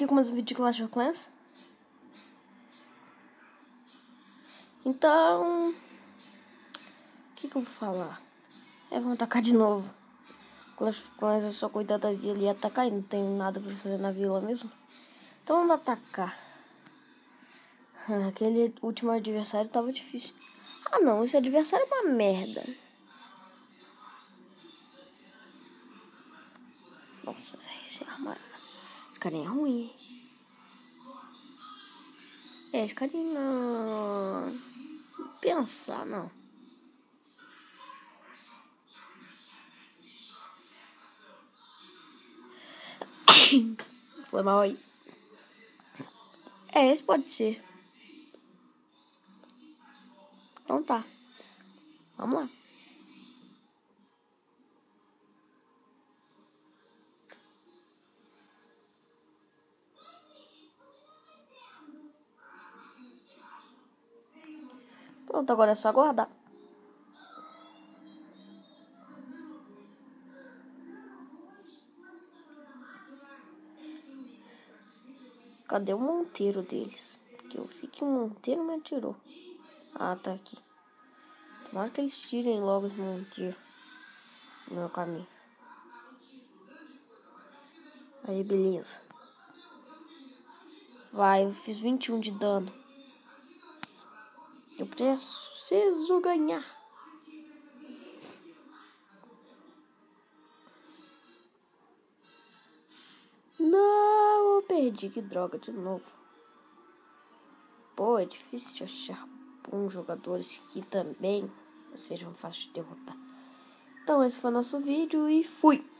aqui com mais um vídeo de Clash of Clans. Então, o que eu vou falar? Vamos atacar de novo. Clash of Clans é só cuidar da vila e atacar, e não tem nada pra fazer na vila mesmo. Então vamos atacar. Aquele último adversário tava difícil. Ah não, esse adversário é uma merda. Nossa, velho, esse carinha é ruim, hein? Esse carinha não pensar, não. Foi mal aí. Esse pode ser. Então tá. Vamos lá. Pronto, agora é só aguardar. Cadê o Monteiro deles? Porque eu vi que o Monteiro me atirou. Ah, tá aqui. Tomara que eles tirem logo esse Monteiro no meu caminho. Aí, beleza. Vai, eu fiz 21 de dano. Eu preciso ganhar. Não, eu perdi. Que droga, de novo. Pô, é difícil de achar bons jogadores que também sejam fáceis de derrotar. Então, esse foi o nosso vídeo e fui!